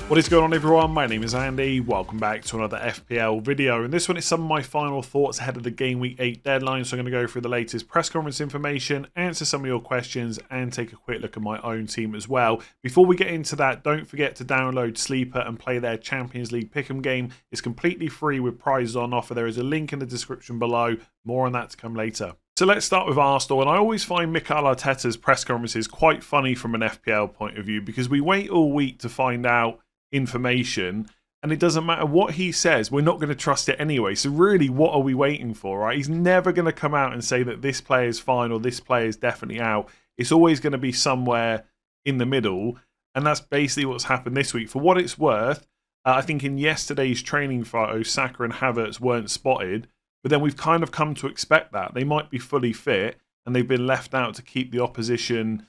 What is going on, everyone? My name is Andy. Welcome back to another FPL video. And this one is some of my final thoughts ahead of the Game Week 8 deadline. So I'm going to go through the latest press conference information, answer some of your questions, and take a quick look at my own team as well. Before we get into that, don't forget to download Sleeper and play their Champions League Pick'em game. It's completely free with prizes on offer. There is a link in the description below. More on that to come later. So let's start with Arsenal, and I always find Mikel Arteta's press conferences quite funny from an FPL point of view because we wait all week to find out information and it doesn't matter what he says, we're not going to trust it anyway. So really, what are we waiting for, right? He's never going to come out and say that this player is fine or this player is definitely out. It's always going to be somewhere in the middle, and that's basically what's happened this week. For what it's worth, I think in yesterday's training photo, Saka and Havertz weren't spotted, but then we've kind of come to expect that. They might be fully fit and they've been left out to keep the opposition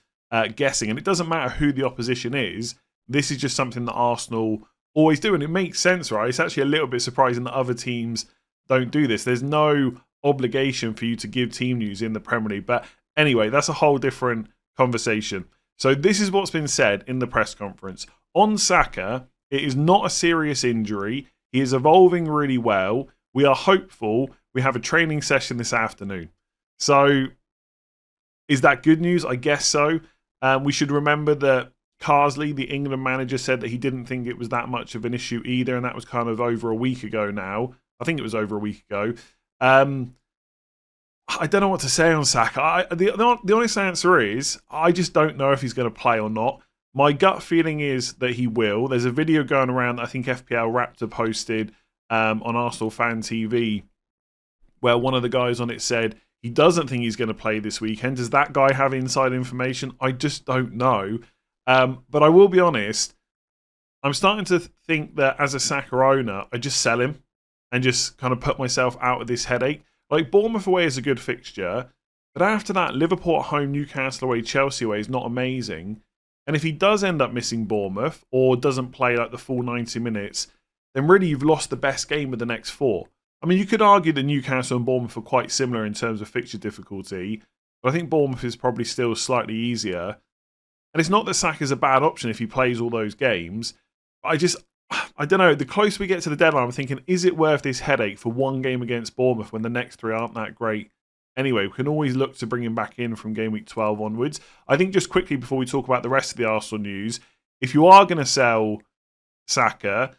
guessing. And it doesn't matter who the opposition is. This is just something that Arsenal always do, and it makes sense, right? It's actually a little bit surprising that other teams don't do this. There's no obligation for you to give team news in the Premier League. But anyway, that's a whole different conversation. So this is what's been said in the press conference. On Saka, it is not a serious injury. He is evolving really well. We are hopeful. We have a training session this afternoon. So is that good news? I guess so. We should remember that Carsley, the England manager, said that he didn't think it was that much of an issue either, and that was kind of over a week ago now. I think it was over a week ago. I don't know what to say on Saka. The honest answer is I just don't know if he's going to play or not. My gut feeling is that he will. There's a video going around that I think FPL Raptor posted on Arsenal Fan TV where one of the guys on it said he doesn't think he's going to play this weekend. Does that guy have inside information? I just don't know. But I will be honest, I'm starting to think that as a Saka owner, I just sell him and just kind of put myself out of this headache. Like, Bournemouth away is a good fixture, but after that, Liverpool at home, Newcastle away, Chelsea away is not amazing. And if he does end up missing Bournemouth or doesn't play like the full 90 minutes, then really you've lost the best game of the next four. I mean, you could argue that Newcastle and Bournemouth are quite similar in terms of fixture difficulty, but I think Bournemouth is probably still slightly easier. And it's not that Saka's a bad option if he plays all those games. I don't know. The closer we get to the deadline, I'm thinking, is it worth this headache for one game against Bournemouth when the next three aren't that great? Anyway, we can always look to bring him back in from game week 12 onwards. I think just quickly before we talk about the rest of the Arsenal news, if you are going to sell Saka,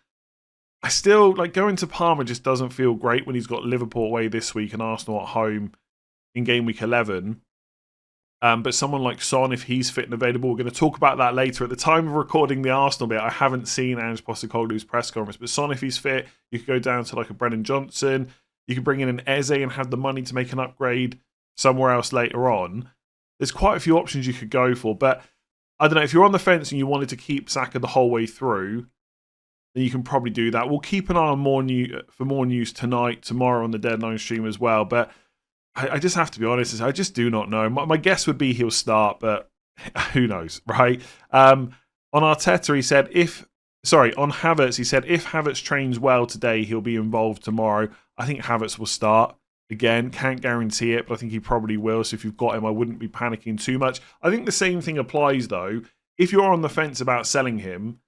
I still, like, going to Parma just doesn't feel great when he's got Liverpool away this week and Arsenal at home in game week 11. But someone like Son, if he's fit and available, we're going to talk about that later. At the time of recording the Arsenal bit, I haven't seen Ange Postecoglou's press conference. But Son, if he's fit, you could go down to like a Brennan Johnson. You could bring in an Eze and have the money to make an upgrade somewhere else later on. There's quite a few options you could go for. But I don't know, if you're on the fence and you wanted to keep Saka the whole way through, then you can probably do that. We'll keep an eye on more news tonight, tomorrow on the deadline stream as well. But I just have to be honest, I just do not know. My guess would be he'll start, but who knows, right? On Arteta, he said, on Havertz, he said, if Havertz trains well today, he'll be involved tomorrow. I think Havertz will start. Again, can't guarantee it, but I think he probably will. So if you've got him, I wouldn't be panicking too much. I think the same thing applies, though. If you're on the fence about selling him,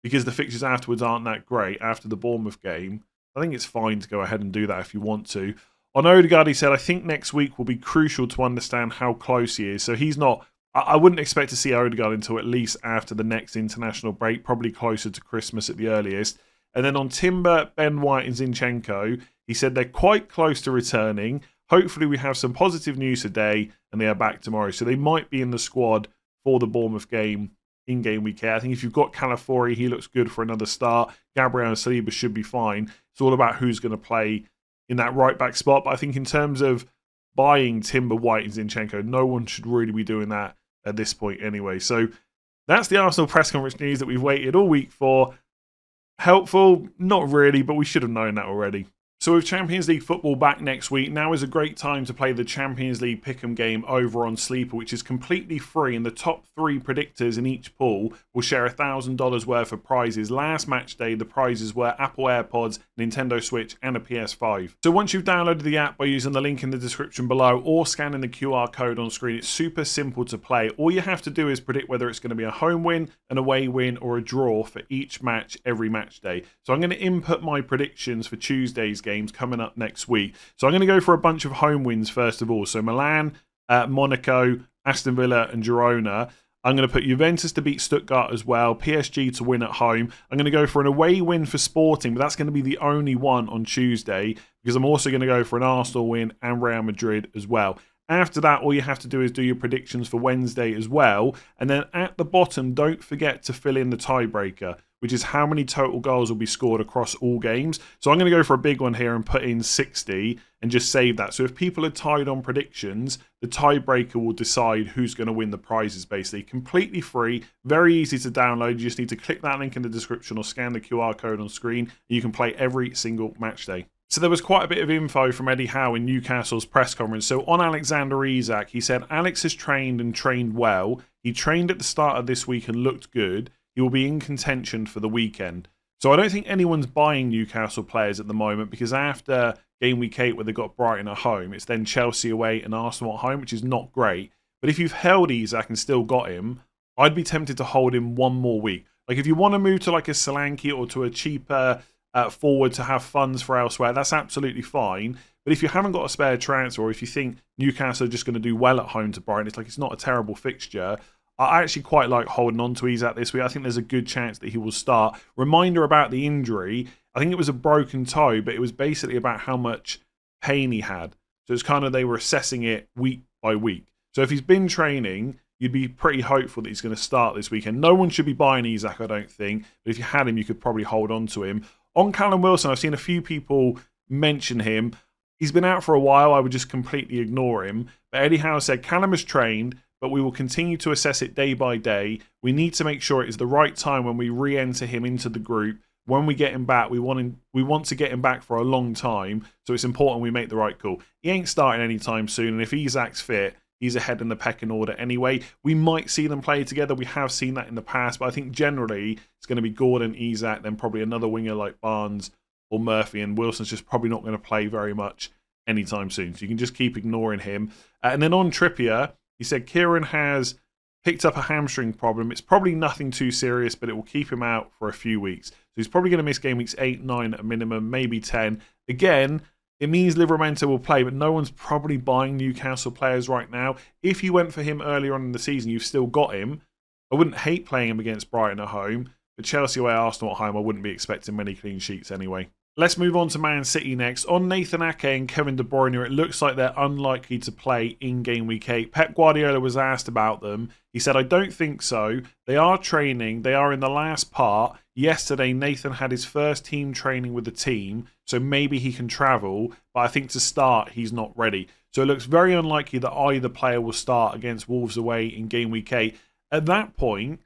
because the fixtures afterwards aren't that great after the Bournemouth game, I think it's fine to go ahead and do that if you want to. On Odegaard, he said, I think next week will be crucial to understand how close he is. So he's not, I wouldn't expect to see Odegaard until at least after the next international break, probably closer to Christmas at the earliest. And then on Timber, Ben White and Zinchenko, he said they're quite close to returning. Hopefully we have some positive news today and they are back tomorrow. So they might be in the squad for the Bournemouth game in game week 8. I think if you've got Calafiori, he looks good for another start. Gabriel and Saliba should be fine. It's all about who's going to play in that right-back spot. But I think in terms of buying Timber, White and Zinchenko, no one should really be doing that at this point anyway. So that's the Arsenal press conference news that we've waited all week for. Helpful? Not really, but we should have known that already. So So with Champions League football back next week, now is a great time to play the Champions League Pick'em game over on Sleeper, which is completely free, and the top 3 predictors in each pool will share $1,000 worth of prizes. Last match day, the prizes were Apple AirPods, Nintendo Switch, and a PS5. So once you've downloaded the app by using the link in the description below or scanning the QR code on screen, it's super simple to play. All you have to do is predict whether it's going to be a home win, an away win, or a draw for each match every match day. So I'm going to input my predictions for Tuesday's games coming up next week. So I'm going to go for a bunch of home wins first of all. So Milan, Monaco, Aston Villa and Girona. I'm going to put Juventus to beat Stuttgart as well, PSG to win at home. I'm going to go for an away win for Sporting, but that's going to be the only one on Tuesday because I'm also going to go for an Arsenal win and Real Madrid as well. After that, all you have to do is do your predictions for Wednesday as well. And then at the bottom, don't forget to fill in the tiebreaker, which is how many total goals will be scored across all games. So I'm going to go for a big one here and put in 60 and just save that. So if people are tied on predictions, the tiebreaker will decide who's going to win the prizes, basically. Completely free, very easy to download. You just need to click that link in the description or scan the QR code on screen, and you can play every single match day. So there was quite a bit of info from Eddie Howe in Newcastle's press conference. So on Alexander Isak, he said, Alex has trained and trained well. He trained at the start of this week and looked good. He will be in contention for the weekend. So I don't think anyone's buying Newcastle players at the moment because after game week 8 where they got Brighton at home, it's then Chelsea away and Arsenal at home, which is not great. But if you've held Isak and still got him, I'd be tempted to hold him one more week. Like if you want to move to like a Solanke or to a cheaper forward to have funds for elsewhere, that's absolutely fine. But if you haven't got a spare transfer or if you think Newcastle are just going to do well at home to Brighton, it's not a terrible fixture. I actually quite like holding on to Isak this week. I think there's a good chance that he will start. Reminder about the injury. I think it was a broken toe, but it was basically about how much pain he had. So it's kind of they were assessing it week by week. So if he's been training, you'd be pretty hopeful that he's going to start this weekend. No one should be buying Isak, I don't think. But if you had him, you could probably hold on to him. On Callum Wilson, I've seen a few people mention him. He's been out for a while. I would just completely ignore him. But Eddie Howe said, Callum has trained, but we will continue to assess it day by day. We need to make sure it is the right time when we re-enter him into the group. When we get him back, we want to get him back for a long time, so it's important we make the right call. He ain't starting anytime soon, and if Isak's fit, he's ahead in the pecking order anyway. We might see them play together. We have seen that in the past, but I think generally it's going to be Gordon, Isak, then probably another winger like Barnes or Murphy, and Wilson's just probably not going to play very much anytime soon, so you can just keep ignoring him. And then on Trippier, he said Kieran has picked up a hamstring problem. It's probably nothing too serious, but it will keep him out for a few weeks. So he's probably going to miss game weeks 8, 9 at a minimum, maybe 10. Again, it means Livramento will play, but no one's probably buying Newcastle players right now. If you went for him earlier on in the season, you've still got him. I wouldn't hate playing him against Brighton at home, but Chelsea away, Arsenal at home, I wouldn't be expecting many clean sheets anyway. Let's move on to Man City next. On Nathan Ake and Kevin De Bruyne, it looks like they're unlikely to play in game week 8. Pep Guardiola was asked about them. He said, I don't think so. They are training. They are in the last part. Yesterday, Nathan had his first team training with the team, so maybe he can travel. But I think to start, he's not ready. So it looks very unlikely that either player will start against Wolves away in game week 8. At that point,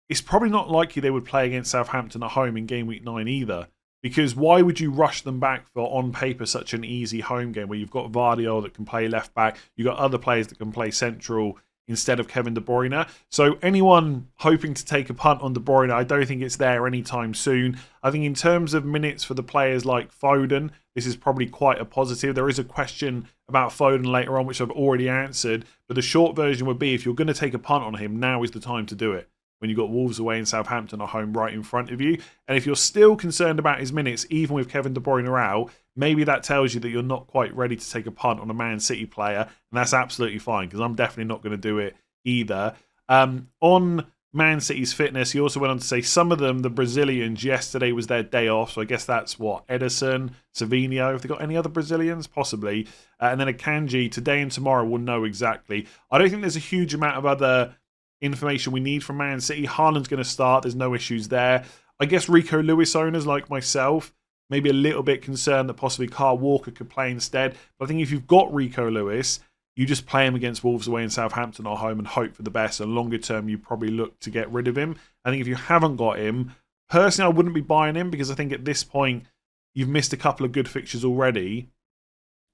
it's probably not likely they would play against Southampton at home in game week 9 either. Because why would you rush them back for, on paper, such an easy home game where you've got Vardiol that can play left back, you've got other players that can play central instead of Kevin De Bruyne. So anyone hoping to take a punt on De Bruyne, I don't think it's there anytime soon. I think in terms of minutes for the players like Foden, this is probably quite a positive. There is a question about Foden later on, which I've already answered. But the short version would be if you're going to take a punt on him, now is the time to do it. When you've got Wolves away and Southampton at home right in front of you. And if you're still concerned about his minutes, even with Kevin De Bruyne out, maybe that tells you that you're not quite ready to take a punt on a Man City player. And that's absolutely fine, because I'm definitely not going to do it either. On Man City's fitness, he also went on to say some of them, the Brazilians, yesterday was their day off. So I guess that's what, Ederson, Semenyo. Have they got any other Brazilians? Possibly. And then Akanji, today and tomorrow we'll know exactly. I don't think there's a huge amount of other information we need from Man City. Haaland's going to start. There's no issues there. I guess Rico Lewis owners like myself, maybe a little bit concerned that possibly Kyle Walker could play instead. But I think if you've got Rico Lewis, you just play him against Wolves away in Southampton or home and hope for the best. And longer term, you probably look to get rid of him. I think if you haven't got him, personally, I wouldn't be buying him because I think at this point, you've missed a couple of good fixtures already,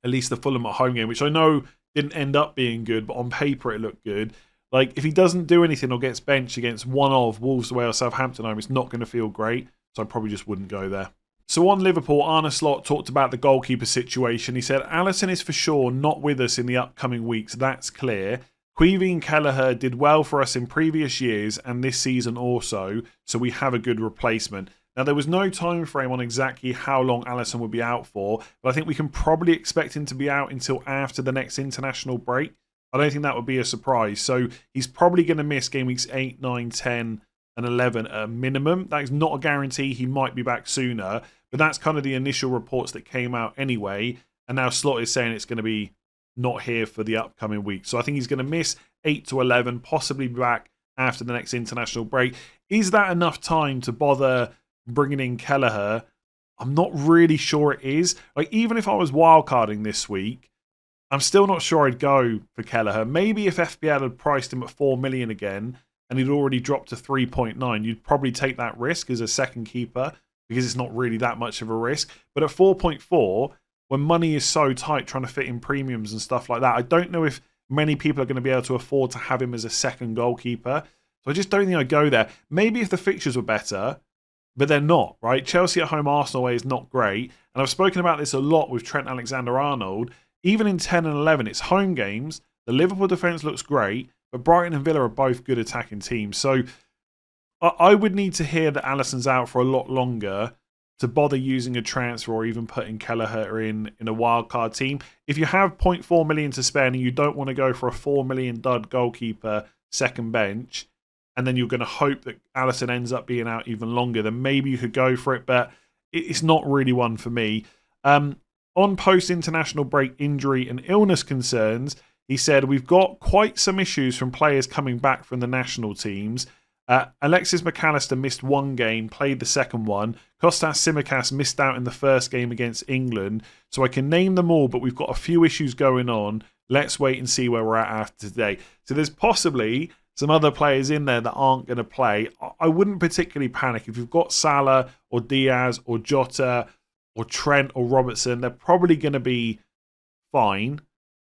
at least the Fulham at home game, which I know didn't end up being good, but on paper it looked good. Like, if he doesn't do anything or gets benched against one of Wolves away or Southampton home, it's not going to feel great, so I probably just wouldn't go there. So on Liverpool, Arne Slot talked about the goalkeeper situation. He said, Alisson is for sure not with us in the upcoming weeks, that's clear. Queevy and Kelleher did well for us in previous years and this season also, so we have a good replacement. Now, there was no time frame on exactly how long Alisson would be out for, but I think we can probably expect him to be out until after the next international break. I don't think that would be a surprise. So he's probably going to miss game weeks 8, 9, 10 and 11 at a minimum. That is not a guarantee. He might be back sooner, but that's kind of the initial reports that came out anyway. And now Slot is saying it's going to be not here for the upcoming week. So I think he's going to miss 8 to 11, possibly be back after the next international break. Is that enough time to bother bringing in Kelleher? I'm not really sure it is. Like, even if I was wildcarding this week, I'm still not sure I'd go for Kelleher. Maybe if FPL had priced him at 4 million again and he'd already dropped to 3.9, you'd probably take that risk as a second keeper because it's not really that much of a risk. But at 4.4, when money is so tight trying to fit in premiums and stuff like that, I don't know if many people are going to be able to afford to have him as a second goalkeeper. So I just don't think I'd go there. Maybe if the fixtures were better, but they're not, right? Chelsea at home, Arsenal away is not great. And I've spoken about this a lot with Trent Alexander-Arnold. Even in 10 and 11, it's home games. The Liverpool defence looks great, but Brighton and Villa are both good attacking teams. So I would need to hear that Alisson's out for a lot longer to bother using a transfer or even putting Kelleher in a wildcard team. If you have 0.4 million to spare and you don't want to go for a 4 million dud goalkeeper second bench, and then you're going to hope that Alisson ends up being out even longer, then maybe you could go for it, but it's not really one for me. On post-international break injury and illness concerns, he said, we've got quite some issues from players coming back from the national teams. Alexis McAllister missed one game, played the second one. Kostas Tsimikas missed out in the first game against England. So I can name them all, but we've got a few issues going on. Let's wait and see where we're at after today. So there's possibly some other players in there that aren't going to play. I wouldn't particularly panic. If you've got Salah or Díaz or Jota or Trent or Robertson, they're probably going to be fine.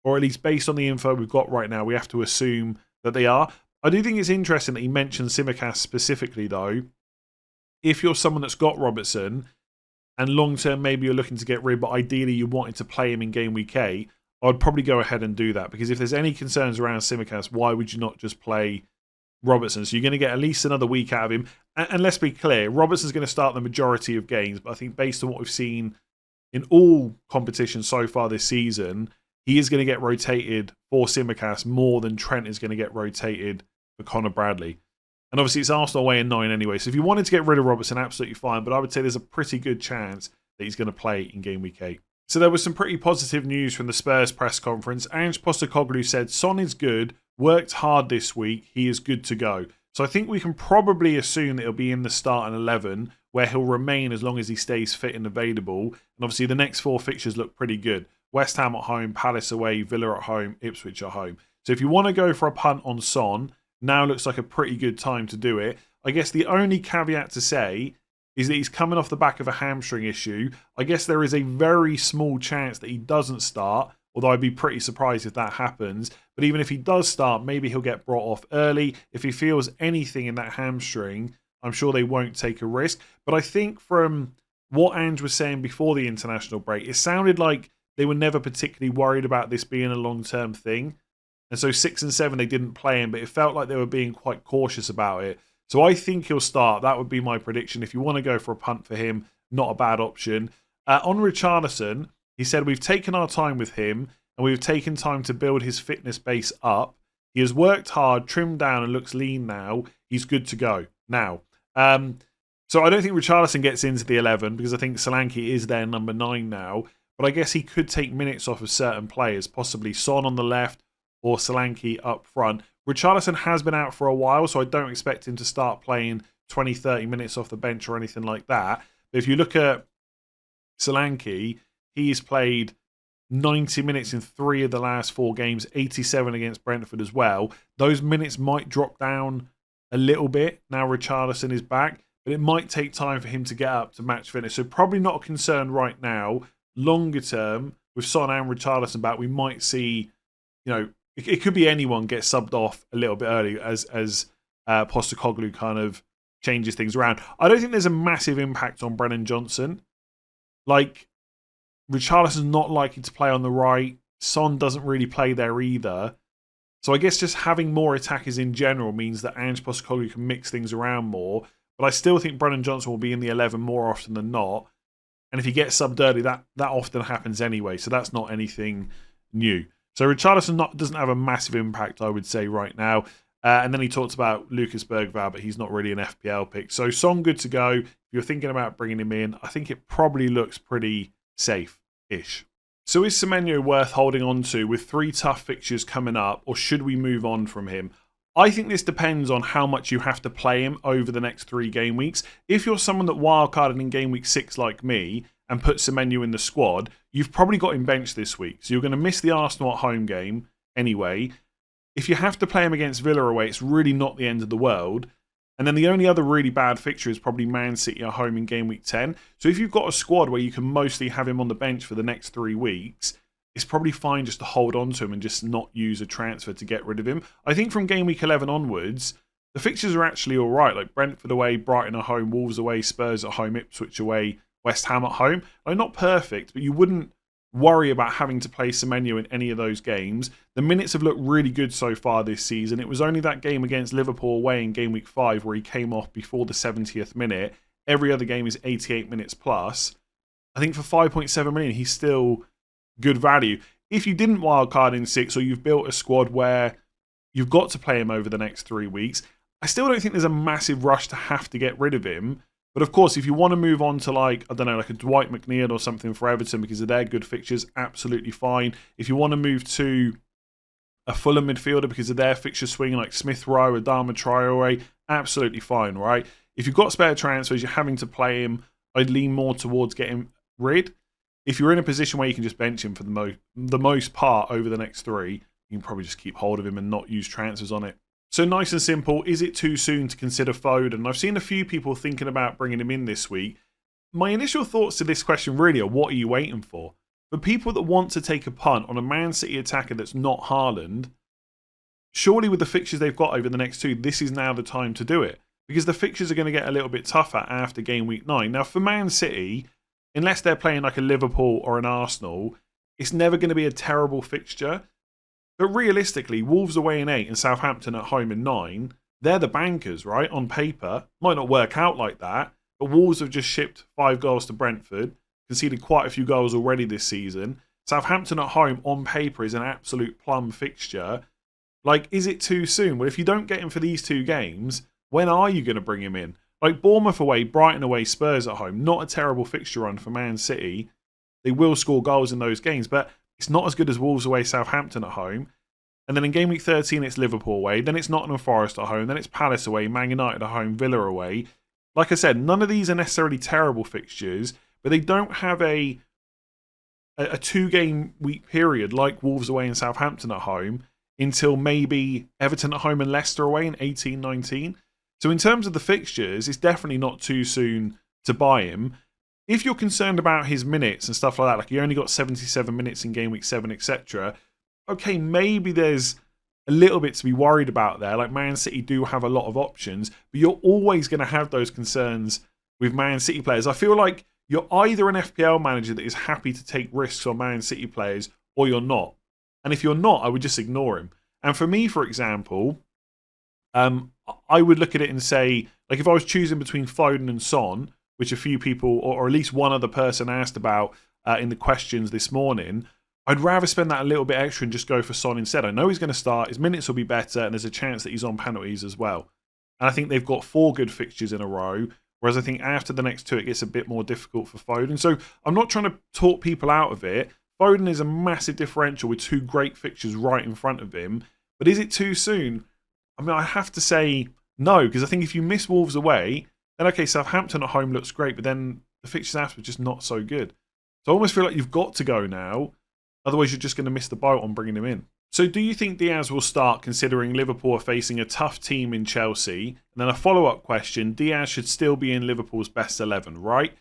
Or at least based on the info we've got right now, we have to assume that they are. I do think it's interesting that he mentioned Tsimikas specifically, though. If you're someone that's got Robertson and long-term maybe you're looking to get rid, but ideally you wanted to play him in game week 8, I'd probably go ahead and do that. Because if there's any concerns around Tsimikas, why would you not just play Robertson? So you're going to get at least another week out of him. And let's be clear, Robertson's going to start the majority of games, but I think based on what we've seen in all competitions so far this season, he is going to get rotated for Tsimikas more than Trent is going to get rotated for Connor Bradley. And obviously it's Arsenal away in 9 anyway, so if you wanted to get rid of Robertson, absolutely fine, but I would say there's a pretty good chance that he's going to play in game week 8. So there was some pretty positive news from the Spurs press conference. Ange Postecoglou said, Son is good, worked hard this week, he is good to go. So I think we can probably assume that he'll be in the starting 11, where he'll remain as long as he stays fit and available. And obviously the next 4 fixtures look pretty good. West Ham at home, Palace away, Villa at home, Ipswich at home. So if you want to go for a punt on Son, now looks like a pretty good time to do it. I guess the only caveat to say is that he's coming off the back of a hamstring issue. I guess there is a very small chance that he doesn't start, although I'd be pretty surprised if that happens. But even if he does start, maybe he'll get brought off early. If he feels anything in that hamstring, I'm sure they won't take a risk. But I think from what Ange was saying before the international break, it sounded like they were never particularly worried about this being a long-term thing. And so 6 and 7, they didn't play him, but it felt like they were being quite cautious about it. So I think he'll start. That would be my prediction. If you want to go for a punt for him, not a bad option. On Richarlison, he said, we've taken our time with him and we've taken time to build his fitness base up. He has worked hard, trimmed down and looks lean now. He's good to go now. So I don't think Richarlison gets into the 11 because I think Solanke is their number 9 now. But I guess he could take minutes off of certain players, possibly Son on the left or Solanke up front. Richarlison has been out for a while, so I don't expect him to start playing 20, 30 minutes off the bench or anything like that. But if you look at Solanke, he's played 90 minutes in 3 of the last 4 games, 87 against Brentford as well. Those minutes might drop down a little bit now Richarlison is back, but it might take time for him to get up to match fitness. So probably not a concern right now. Longer term, with Son and Richarlison back, we might see, it could be anyone get subbed off a little bit early as Postecoglou kind of changes things around. I don't think there's a massive impact on Brennan Johnson. Like, Richarlison's not likely to play on the right. Son doesn't really play there either. So I guess just having more attackers in general means that Ange Postecoglou can mix things around more. But I still think Brennan Johnson will be in the 11 more often than not. And if he gets subbed early, that often happens anyway. So that's not anything new. So Richarlison doesn't have a massive impact, I would say, right now. And then he talked about Lucas Bergvall, but he's not really an FPL pick. So Son good to go. If you're thinking about bringing him in, I think it probably looks pretty safe-ish. So is Semenyo worth holding on to with 3 tough fixtures coming up, or should we move on from him? I think this depends on how much you have to play him over the next 3 game weeks. If you're someone that wildcarded in game week 6 like me and put Semenyo in the squad, you've probably got him benched this week. So you're going to miss the Arsenal at home game anyway. If you have to play him against Villa away, it's really not the end of the world. And then the only other really bad fixture is probably Man City at home in game week 10. So if you've got a squad where you can mostly have him on the bench for the next 3 weeks, it's probably fine just to hold on to him and just not use a transfer to get rid of him. I think from game week 11 onwards, the fixtures are actually all right. Like Brentford away, Brighton at home, Wolves away, Spurs at home, Ipswich away, West Ham at home. Like, not perfect, but you wouldn't worry about having to play Semenyo in any of those games. The minutes have looked really good so far this season. It was only that game against Liverpool away in game week 5 where he came off before the 70th minute. Every other game is 88 minutes plus. I think for 5.7 million, he's still good value. If you didn't wildcard in 6, or you've built a squad where you've got to play him over the next 3 weeks, I still don't think there's a massive rush to have to get rid of him. But of course, if you want to move on to like a Dwight McNeil or something for Everton because of their good fixtures, absolutely fine. If you want to move to a Fulham midfielder because of their fixture swing like Smith Rowe, Adama Traore, absolutely fine, right? If you've got spare transfers, you're having to play him, I'd lean more towards getting rid. If you're in a position where you can just bench him for the most part over the next 3, you can probably just keep hold of him and not use transfers on it. So nice and simple, is it too soon to consider Foden? I've seen a few people thinking about bringing him in this week. My initial thoughts to this question really are, what are you waiting for? For people that want to take a punt on a Man City attacker that's not Haaland, surely with the fixtures they've got over the next 2, this is now the time to do it. Because the fixtures are going to get a little bit tougher after game week 9. Now for Man City, unless they're playing like a Liverpool or an Arsenal, it's never going to be a terrible fixture. But realistically, Wolves away in 8 and Southampton at home in 9, they're the bankers, right? On paper. Might not work out like that, but Wolves have just shipped 5 goals to Brentford, conceded quite a few goals already this season. Southampton at home, on paper, is an absolute plum fixture. Like, is it too soon? Well, if you don't get him for these 2 games, when are you going to bring him in? Like, Bournemouth away, Brighton away, Spurs at home, not a terrible fixture run for Man City. They will score goals in those games, but it's not as good as Wolves away, Southampton at home. And then in game week 13, it's Liverpool away. Then it's Nottingham Forest at home. Then it's Palace away, Man United at home, Villa away. Like I said, none of these are necessarily terrible fixtures, but they don't have a 2-game week period like Wolves away and Southampton at home until maybe Everton at home and Leicester away in 18-19. So in terms of the fixtures, it's definitely not too soon to buy him. If you're concerned about his minutes and stuff like that, like he only got 77 minutes in game week 7, etc., okay, maybe there's a little bit to be worried about there. Like Man City do have a lot of options, but you're always going to have those concerns with Man City players. I feel like you're either an FPL manager that is happy to take risks on Man City players, or you're not. And if you're not, I would just ignore him. And for me, for example, I would look at it and say, like if I was choosing between Foden and Son, which a few people, or at least one other person asked about in the questions this morning, I'd rather spend that a little bit extra and just go for Son instead. I know he's going to start, his minutes will be better, and there's a chance that he's on penalties as well. And I think they've got 4 good fixtures in a row, whereas I think after the next 2, it gets a bit more difficult for Foden. So I'm not trying to talk people out of it. Foden is a massive differential with 2 great fixtures right in front of him. But is it too soon? I mean, I have to say no, because I think if you miss Wolves away, then okay, Southampton at home looks great, but then the fixtures after are just not so good. So I almost feel like you've got to go now. Otherwise, you're just going to miss the boat on bringing him in. So do you think Díaz will start, considering Liverpool are facing a tough team in Chelsea? And then a follow-up question, Díaz should still be in Liverpool's best 11, right?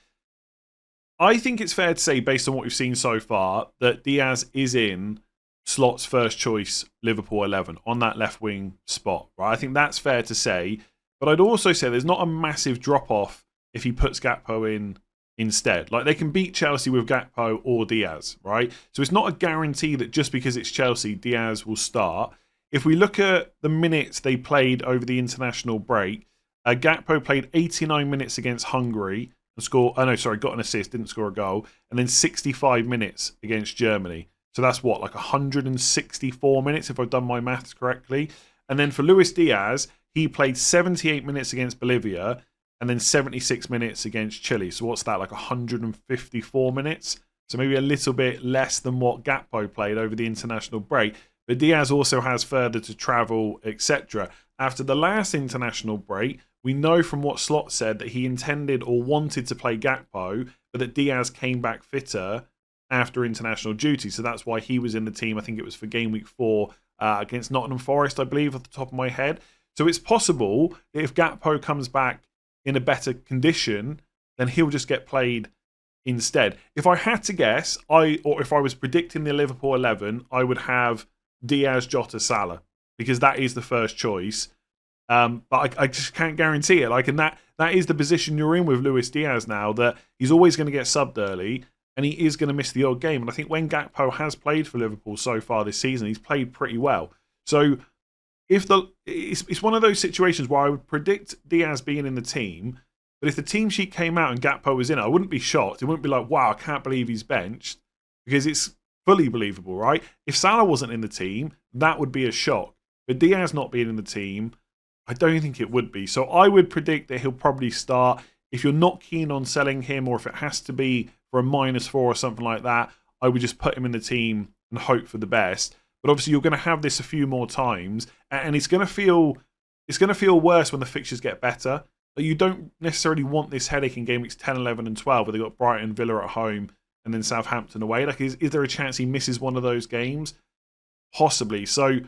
I think it's fair to say, based on what we've seen so far, that Díaz is in Slot's first choice Liverpool 11 on that left wing spot, right? I think that's fair to say. But I'd also say there's not a massive drop-off if he puts Gakpo in instead. Like, they can beat Chelsea with Gakpo or Díaz, right? So it's not a guarantee that just because it's Chelsea, Díaz will start. If we look at the minutes they played over the international break, Gakpo played 89 minutes against Hungary and got an assist, didn't score a goal, and then 65 minutes against Germany. So that's what, like 164 minutes, if I've done my maths correctly. And then for Luis Díaz, he played 78 minutes against Bolivia and then 76 minutes against Chile. So what's that, like 154 minutes? So maybe a little bit less than what Gakpo played over the international break. But Díaz also has further to travel, etc. After the last international break, we know from what Slot said that he intended or wanted to play Gakpo, but that Díaz came back fitter after international duty. So that's why he was in the team. I think it was for game week 4 against Nottingham Forest, I believe, off the top of my head. So it's possible that if Gakpo comes back in a better condition, then he'll just get played instead. If I had to guess, if I was predicting the Liverpool 11, I would have Díaz, Jota, Salah, because that is the first choice. But I just can't guarantee it. And that is the position you're in with Luis Díaz now, that he's always going to get subbed early and he is going to miss the odd game. And I think when Gakpo has played for Liverpool so far this season, he's played pretty well. So it's one of those situations where I would predict Díaz being in the team, but if the team sheet came out and Gakpo was in it, I wouldn't be shocked. It wouldn't be like, wow, I can't believe he's benched, because it's fully believable, right? If Salah wasn't in the team, that would be a shock. But Díaz not being in the team, I don't think it would be. So I would predict that he'll probably start. If you're not keen on selling him, or if it has to be for a -4 or something like that, I would just put him in the team and hope for the best. But obviously, you're going to have this a few more times, and it's going to feel worse when the fixtures get better. But you don't necessarily want this headache in game weeks 10, 11, and 12, where they've got Brighton, Villa at home, and then Southampton away. Like, is there a chance he misses one of those games? Possibly. So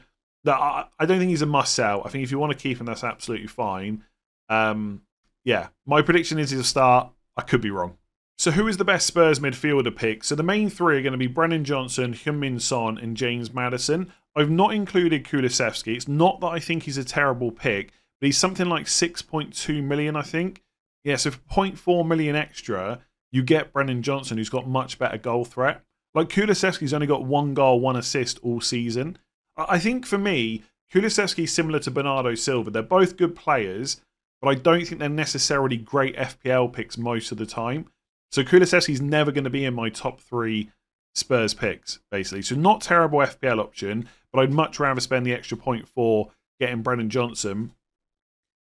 I don't think he's a must-sell. I think if you want to keep him, that's absolutely fine. Yeah, my prediction is he'll start. I could be wrong. So who is the best Spurs midfielder pick? So the main three are going to be Brennan Johnson, Heung-min Son, and James Maddison. I've not included Kulusevski. It's not that I think he's a terrible pick, but he's something like 6.2 million, I think. Yeah, so for 0.4 million extra, you get Brennan Johnson, who's got much better goal threat. Like, Kulusevski's only got 1 goal, 1 assist all season. I think for me, Kulusevski's similar to Bernardo Silva. They're both good players, but I don't think they're necessarily great FPL picks most of the time. So Kulusevski's never going to be in my top 3 Spurs picks, basically. So not terrible FPL option, but I'd much rather spend the extra 0.4 getting Brennan Johnson.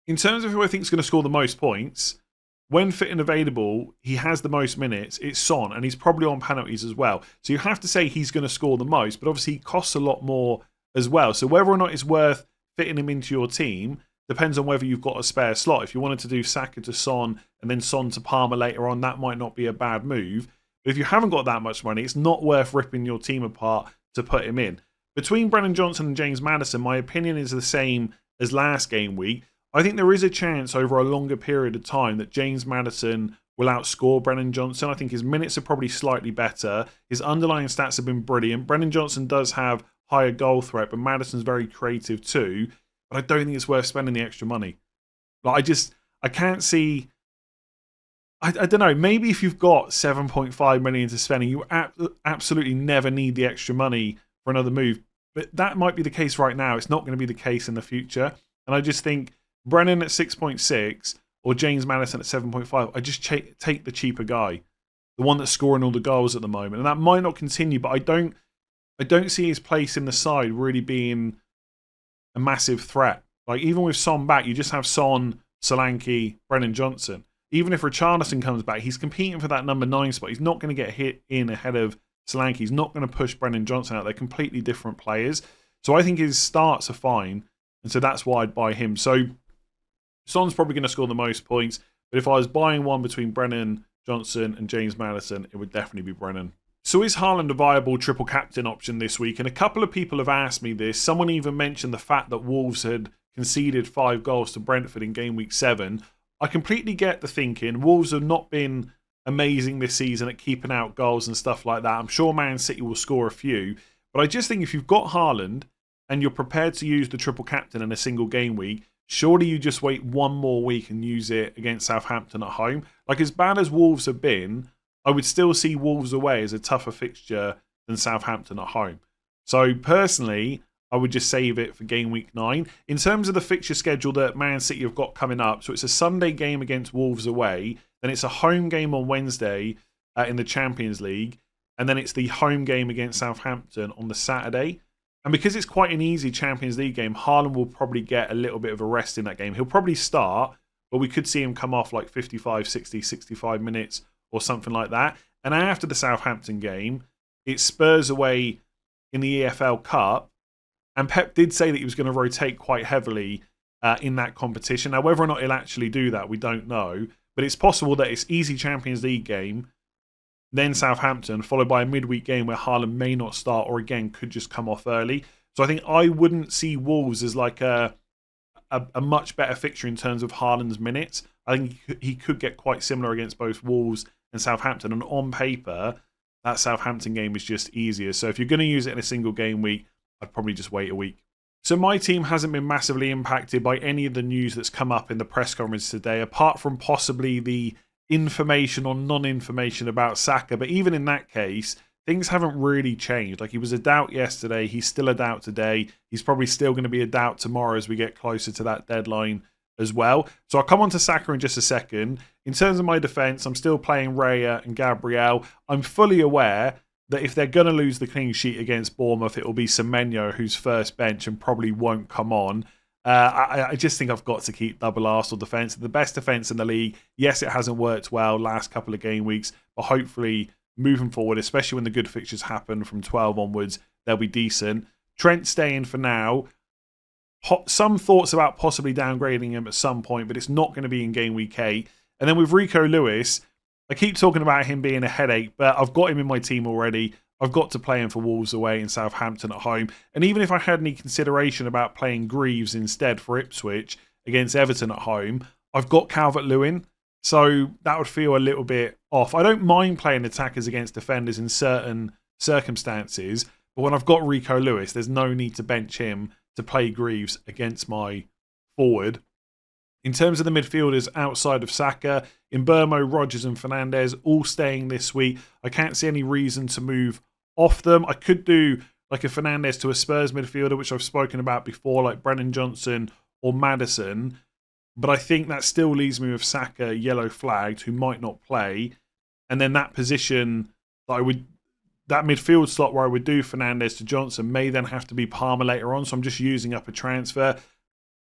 In terms of who I think is going to score the most points, when fit and available, he has the most minutes. It's Son, and he's probably on penalties as well. So you have to say he's going to score the most, but obviously he costs a lot more as well. So whether or not it's worth fitting him into your team depends on whether you've got a spare slot. If you wanted to do Saka to Son and then Son to Palmer later on, that might not be a bad move. But if you haven't got that much money, it's not worth ripping your team apart to put him in. Between Brennan Johnson and James Maddison, my opinion is the same as last game week. I think there is a chance over a longer period of time that James Maddison will outscore Brennan Johnson. I think his minutes are probably slightly better. His underlying stats have been brilliant. Brennan Johnson does have higher goal threat, but Maddison's very creative too. But I don't think it's worth spending the extra money. Like, I can't see. I don't know. Maybe if you've got 7.5 million to spend, you absolutely never need the extra money for another move. But that might be the case right now. It's not going to be the case in the future. And I just think Brennan at 6.6 or James Maddison at 7.5, I just take the cheaper guy, the one that's scoring all the goals at the moment. And that might not continue, but I don't see his place in the side really being a massive threat. Like, even with Son back, you just have Son, Solanke, Brennan Johnson. Even if Richarlison comes back, he's competing for that number 9 spot. He's not going to get hit in ahead of Solanke. He's not going to push Brennan Johnson out. They're completely different players. So I think his starts are fine. And so that's why I'd buy him. So Son's probably going to score the most points. But if I was buying one between Brennan Johnson and James Maddison, it would definitely be Brennan. So is Haaland a viable triple captain option this week? And a couple of people have asked me this. Someone even mentioned the fact that Wolves had conceded 5 goals to Brentford in game week 7. I completely get the thinking. Wolves have not been amazing this season at keeping out goals and stuff like that. I'm sure Man City will score a few. But I just think if you've got Haaland and you're prepared to use the triple captain in a single game week, surely you just wait one more week and use it against Southampton at home. Like, as bad as Wolves have been, I would still see Wolves away as a tougher fixture than Southampton at home. So personally, I would just save it for game week 9. In terms of the fixture schedule that Man City have got coming up, so it's a Sunday game against Wolves away, then it's a home game on Wednesday in the Champions League, and then it's the home game against Southampton on the Saturday. And because it's quite an easy Champions League game, Haaland will probably get a little bit of a rest in that game. He'll probably start, but we could see him come off like 55, 60, 65 minutes or something like that. And after the Southampton game, it's Spurs away in the EFL Cup. And Pep did say that he was going to rotate quite heavily in that competition. Now, whether or not he'll actually do that, we don't know. But it's possible that it's easy Champions League game, then Southampton, followed by a midweek game where Haaland may not start or, again, could just come off early. So I think I wouldn't see Wolves as like a much better fixture in terms of Haaland's minutes. I think he could get quite similar against both Wolves and Southampton. And on paper, that Southampton game is just easier. So if you're going to use it in a single game week, I'd probably just wait a week. So my team hasn't been massively impacted by any of the news that's come up in the press conference today, apart from possibly the information or non-information about Saka. But even in that case, things haven't really changed. Like, he was a doubt yesterday. He's still a doubt today. He's probably still going to be a doubt tomorrow as we get closer to that deadline as well. So I'll come on to Saka in just a second. In terms of my defence, I'm still playing Raya and Gabriel. I'm fully aware that if they're going to lose the clean sheet against Bournemouth, it will be Semenyo who's first bench and probably won't come on. I just think I've got to keep double Arsenal defence. The best defence in the league. Yes, it hasn't worked well last couple of game weeks, but hopefully moving forward, especially when the good fixtures happen from 12 onwards, they'll be decent. Trent staying for now. Some thoughts about possibly downgrading him at some point, but it's not going to be in game week 8. And then with Rico Lewis, I keep talking about him being a headache, but I've got him in my team already. I've got to play him for Wolves away and Southampton at home. And even if I had any consideration about playing Greaves instead for Ipswich against Everton at home, I've got Calvert-Lewin. So that would feel a little bit off. I don't mind playing attackers against defenders in certain circumstances, but when I've got Rico Lewis, there's no need to bench him to play Greaves against my forward. In terms of the midfielders outside of Saka, Mbeumo, Rodgers and Fernandes all staying this week. I can't see any reason to move off them. I could do like a Fernandes to a Spurs midfielder, which I've spoken about before, like Brennan Johnson or Maddison. But I think that still leaves me with Saka yellow flagged, who might not play. And then that position that midfield slot where I would do Fernandes to Johnson may then have to be Palmer later on. So I'm just using up a transfer.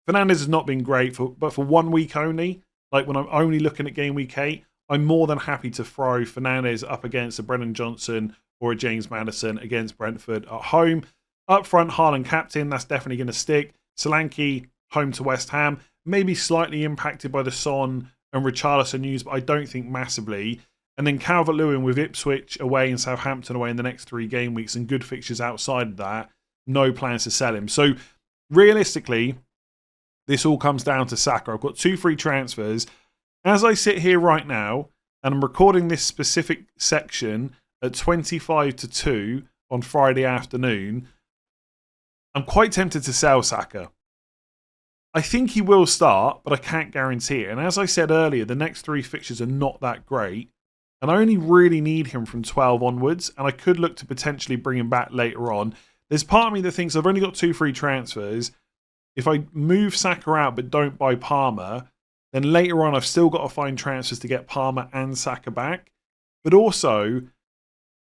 Fernandes has not been great, but for 1 week only, like when I'm only looking at game week 8, I'm more than happy to throw Fernandes up against a Brennan Johnson or a James Maddison against Brentford at home. Up front, Haaland captain, that's definitely going to stick. Solanke, home to West Ham, maybe slightly impacted by the Son and Richarlison news, but I don't think massively. And then Calvert-Lewin with Ipswich away and Southampton away in the next 3 game weeks and good fixtures outside of that, no plans to sell him. So realistically, this all comes down to Saka. I've got 2 free transfers. As I sit here right now, and I'm recording this specific section at 25 to 2 on Friday afternoon, I'm quite tempted to sell Saka. I think he will start, but I can't guarantee it. And as I said earlier, the next 3 fixtures are not that great. And I only really need him from 12 onwards, and I could look to potentially bring him back later on. There's part of me that thinks I've only got 2 free transfers. If I move Saka out but don't buy Palmer, then later on I've still got to find transfers to get Palmer and Saka back. But also,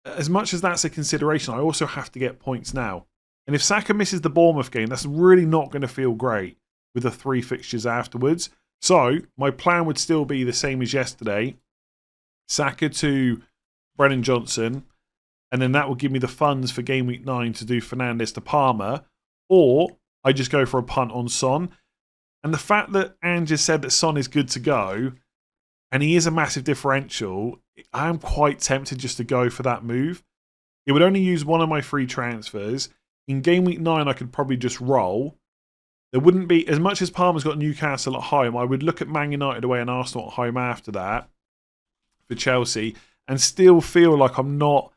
as much as that's a consideration, I also have to get points now. And if Saka misses the Bournemouth game, that's really not going to feel great with the 3 fixtures afterwards. So my plan would still be the same as yesterday. Saka to Brennan Johnson, and then that will give me the funds for game week 9 to do Fernandes to Palmer, or I just go for a punt on Son. And the fact that Ange just said that Son is good to go, and he is a massive differential, I am quite tempted just to go for that move. It would only use one of my free transfers. In game week 9, I could probably just roll. There wouldn't be, as much as Palmer's got Newcastle at home, I would look at Man United away and Arsenal at home after that for Chelsea and still feel like I'm not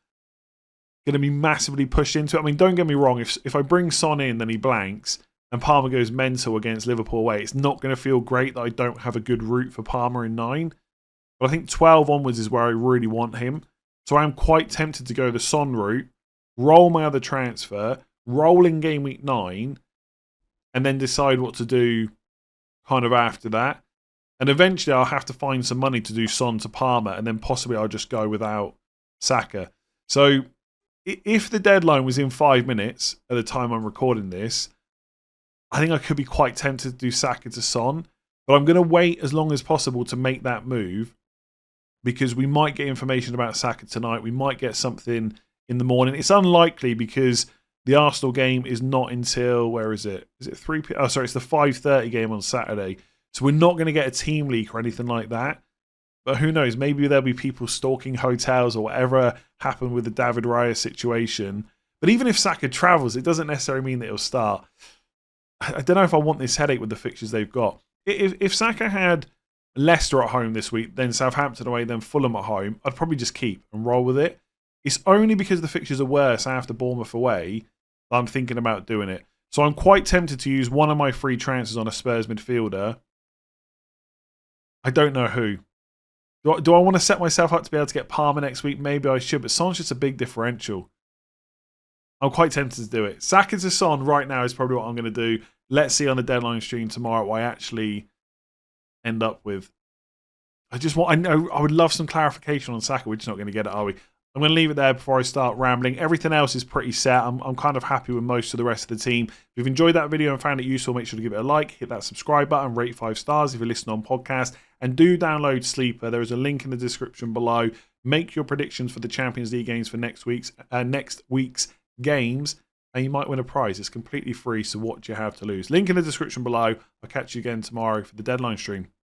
going to be massively pushed into it. I mean, don't get me wrong, if I bring Son in, then he blanks and Palmer goes mental against Liverpool away, it's not going to feel great that I don't have a good route for Palmer in 9. But I think 12 onwards is where I really want him. So I'm quite tempted to go the Son route, roll my other transfer, roll in game week 9, and then decide what to do kind of after that. And eventually I'll have to find some money to do Son to Palmer, and then possibly I'll just go without Saka. So if the deadline was in 5 minutes at the time I'm recording this, I think I could be quite tempted to do Saka to Son. But I'm going to wait as long as possible to make that move, because we might get information about Saka tonight. We might get something in the morning. It's unlikely because the Arsenal game is not until, where is it? Is it 3 p.m.? Oh, sorry, it's the 5:30 game on Saturday. So we're not going to get a team leak or anything like that. But who knows? Maybe there'll be people stalking hotels or whatever happened with the David Raya situation. But even if Saka travels, it doesn't necessarily mean that he'll start. I don't know if I want this headache with the fixtures they've got. If Saka had Leicester at home this week, then Southampton away, then Fulham at home, I'd probably just keep and roll with it. It's only because the fixtures are worse after Bournemouth away that I'm thinking about doing it. So I'm quite tempted to use one of my free transfers on a Spurs midfielder. I don't know who. Do I want to set myself up to be able to get Palmer next week? Maybe I should, but Son's just a big differential. I'm quite tempted to do it. Saka to Son right now is probably what I'm going to do. Let's see on the deadline stream tomorrow what I actually end up with. I know I would love some clarification on Saka. We're just not going to get it, are we? I'm going to leave it there before I start rambling. Everything else is pretty set. I'm kind of happy with most of the rest of the team. If you've enjoyed that video and found it useful, make sure to give it a like, hit that subscribe button, rate 5 stars if you're listening on podcast, and do download Sleeper. There is a link in the description below. Make your predictions for the Champions League games for next week's games, and you might win a prize. It's completely free, so what do you have to lose? Link in the description below. I'll catch you again tomorrow for the deadline stream.